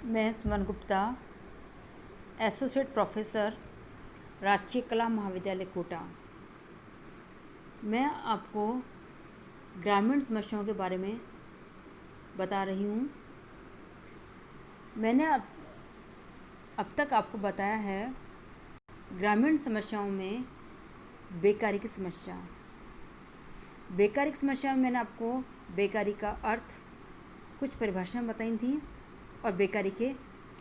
मैं Suman Gupta, associate professor, राजकीय कला महाविद्यालय कोटा। मैं आपको ग्रामीण समस्याओं के बारे में बता रही हूँ। मैंने अब तक आपको बताया है ग्रामीण समस्याओं में बेकारी की समस्या। बेकारी की समस्या में मैंने आपको बेकारी का अर्थ, कुछ परिभाषाएं बताई थी और बेकारी के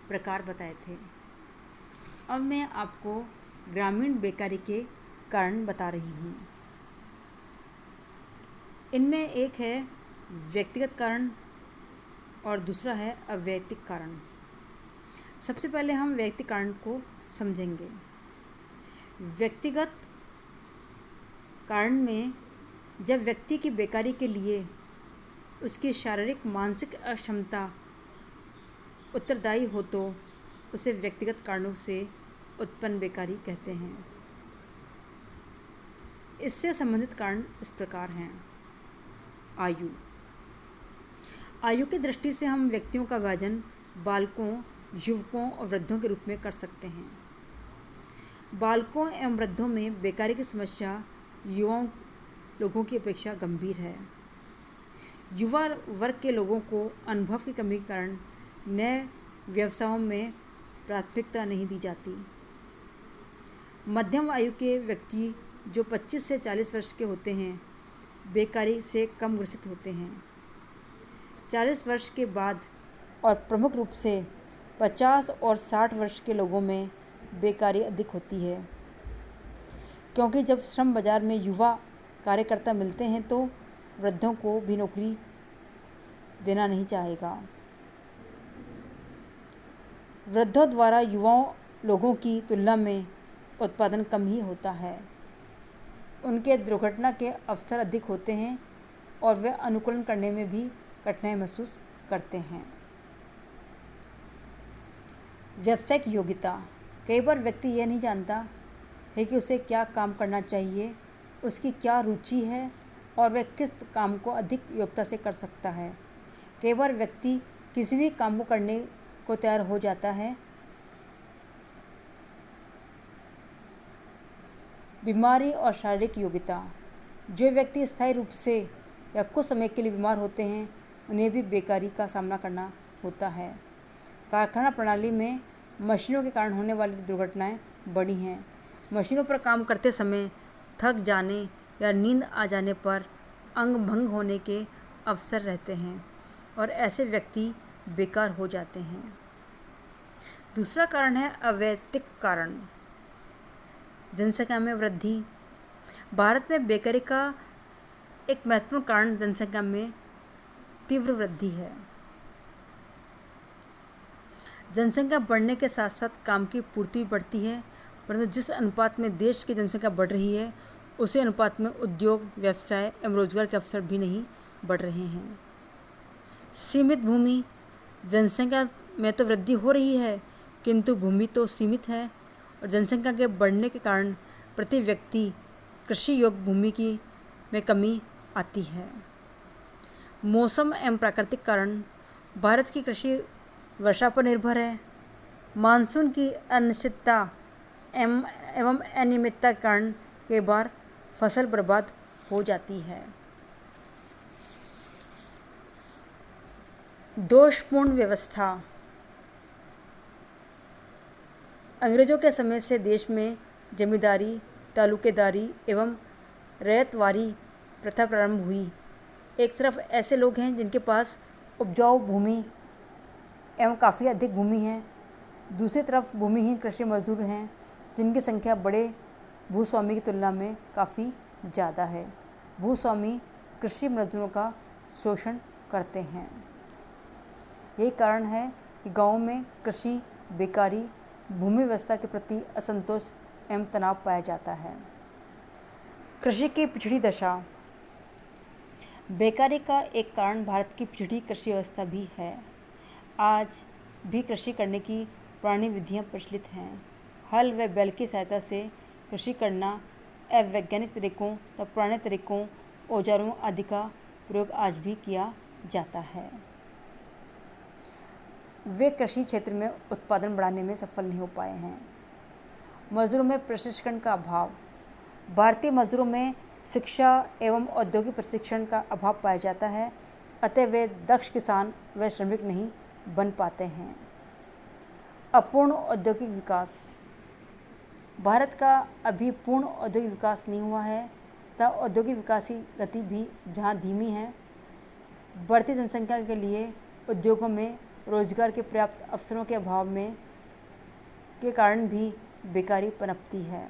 प्रकार बताए थे। अब मैं आपको ग्रामीण बेकारी के कारण बता रही हूँ। इनमें एक है व्यक्तिगत कारण और दूसरा है अवैयक्तिक कारण। सबसे पहले हम व्यक्तिगत कारण को समझेंगे। व्यक्तिगत कारण में जब व्यक्ति की बेकारी के लिए उसकी शारीरिक मानसिक अक्षमता उत्तरदायी हो तो उसे व्यक्तिगत कारणों से उत्पन्न बेकारी कहते हैं। इससे संबंधित कारण इस प्रकार हैं। आयु की दृष्टि से हम व्यक्तियों का विभाजन बालकों, युवकों और वृद्धों के रूप में कर सकते हैं। बालकों एवं वृद्धों में बेकारी की समस्या युवा लोगों की अपेक्षा गंभीर है। युवा वर्ग के लोगों को अनुभव की कमी के कारण नए व्यवसायों में प्राथमिकता नहीं दी जाती। मध्यम आयु के व्यक्ति जो 25 से 40 वर्ष के होते हैं बेकारी से कम ग्रसित होते हैं। 40 वर्ष के बाद और प्रमुख रूप से 50 और 60 वर्ष के लोगों में बेकारी अधिक होती है, क्योंकि जब श्रम बाजार में युवा कार्यकर्ता मिलते हैं तो वृद्धों को भी नौकरी देना नहीं चाहेगा। वृद्धों द्वारा युवाओं लोगों की तुलना में उत्पादन कम ही होता है। उनके दुर्घटना के अवसर अधिक होते हैं और वे अनुकूलन करने में भी कठिनाई महसूस करते हैं। व्यावसायिक योग्यता। कई बार व्यक्ति यह नहीं जानता है कि उसे क्या काम करना चाहिए, उसकी क्या रुचि है और वह किस काम को अधिक योग्यता से कर सकता है। कई बार व्यक्ति किसी भी काम को करने को तैयार हो जाता है। बीमारी और शारीरिक योग्यता। जो व्यक्ति स्थायी रूप से या कुछ समय के लिए बीमार होते हैं उन्हें भी बेकारी का सामना करना होता है। कारखाना प्रणाली में मशीनों के कारण होने वाली दुर्घटनाएं बढ़ी हैं। मशीनों पर काम करते समय थक जाने या नींद आ जाने पर अंग भंग होने के अवसर रहते हैं और ऐसे व्यक्ति बेकार हो जाते हैं। दूसरा कारण है अवैयक्तिक कारण। जनसंख्या में वृद्धि। भारत में बेकारी का एक महत्वपूर्ण कारण जनसंख्या में तीव्र वृद्धि है। जनसंख्या बढ़ने के साथ साथ काम की पूर्ति बढ़ती है, परंतु जिस अनुपात में देश की जनसंख्या बढ़ रही है उसी अनुपात में उद्योग, व्यवसाय एवं रोजगार के अवसर भी नहीं बढ़ रहे हैं। सीमित भूमि। जनसंख्या में तो वृद्धि हो रही है किंतु भूमि तो सीमित है और जनसंख्या के बढ़ने के कारण प्रति व्यक्ति कृषि योग्य भूमि में कमी आती है। मौसम एवं प्राकृतिक कारण। भारत की कृषि वर्षा पर निर्भर है। मानसून की अनिश्चितता एवं अनियमितता के कारण कई बार फसल बर्बाद हो जाती है। दोषपूर्ण व्यवस्था। अंग्रेजों के समय से देश में जमींदारी, तालुकेदारी एवं रैयतवारी प्रथा प्रारंभ हुई। एक तरफ ऐसे लोग हैं जिनके पास उपजाऊ भूमि एवं काफ़ी अधिक भूमि है, दूसरी तरफ भूमिहीन कृषि मजदूर हैं जिनकी संख्या बड़े भूस्वामी की तुलना में काफ़ी ज़्यादा है। भूस्वामी कृषि मजदूरों का शोषण करते हैं। यही कारण है कि गाँव में कृषि, बेकारी, भूमि व्यवस्था के प्रति असंतोष एवं तनाव पाया जाता है। कृषि की पिछड़ी दशा। बेकारी का एक कारण भारत की पिछड़ी कृषि व्यवस्था भी है। आज भी कृषि करने की पुरानी विधियां प्रचलित हैं। हल व बैल की सहायता से कृषि करना अवैज्ञानिक तरीकों तथा पुराने तरीकों, औजारों आदि का प्रयोग आज भी किया जाता है। वे कृषि क्षेत्र में उत्पादन बढ़ाने में सफल नहीं हो पाए हैं। मजदूरों में प्रशिक्षण का अभाव। भारतीय मजदूरों में शिक्षा एवं औद्योगिक प्रशिक्षण का अभाव पाया जाता है, अतः वे दक्ष किसान व श्रमिक नहीं बन पाते हैं। अपूर्ण औद्योगिक विकास। भारत का अभी पूर्ण औद्योगिक विकास नहीं हुआ है तथा औद्योगिक विकास की गति भी जहाँ धीमी है। बढ़ती जनसंख्या के लिए उद्योगों में रोजगार के पर्याप्त अवसरों के अभाव में के कारण भी बेकारी पनपती है।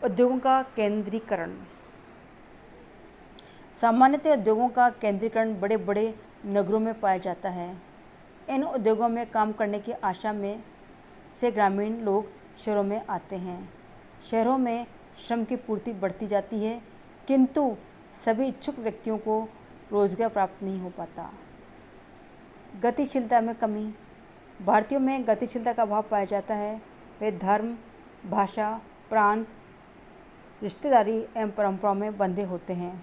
उद्योगों का केंद्रीकरण। सामान्यतः उद्योगों का केंद्रीकरण बड़े बड़े नगरों में पाया जाता है। इन उद्योगों में काम करने की आशा में से ग्रामीण लोग शहरों में आते हैं। शहरों में श्रम की पूर्ति बढ़ती जाती है, किंतु सभी इच्छुक व्यक्तियों को रोजगार प्राप्त नहीं हो पाता। गतिशीलता में कमी। भारतीयों में गतिशीलता का अभाव पाया जाता है। वे धर्म, भाषा, प्रांत, रिश्तेदारी एवं परंपराओं में बंधे होते हैं,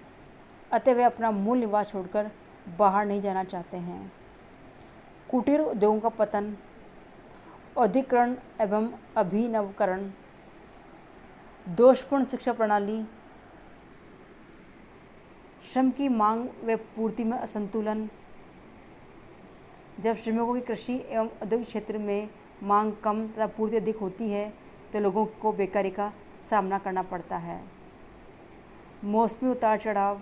अतः वे अपना मूल निवास छोड़कर बाहर नहीं जाना चाहते हैं। कुटीर उद्योगों का पतन। औद्योगिकरण एवं अभिनवकरण। दोषपूर्ण शिक्षा प्रणाली। श्रम की मांग व पूर्ति में असंतुलन। जब श्रमिकों की कृषि एवं औद्योगिक क्षेत्र में मांग कम तथा पूर्ति अधिक होती है तो लोगों को बेकारी का सामना करना पड़ता है। मौसमी उतार चढ़ाव।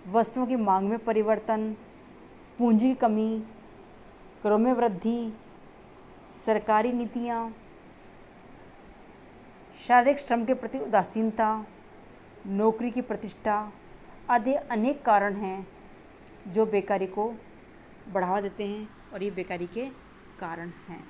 वस्तुओं की मांग में परिवर्तन, पूंजी की कमी, करों में वृद्धि, सरकारी नीतियाँ, शारीरिक श्रम के प्रति उदासीनता, नौकरी की प्रतिष्ठा आदि अनेक कारण हैं जो बेकारी को बढ़ावा देते हैं और ये बेकारी के कारण हैं।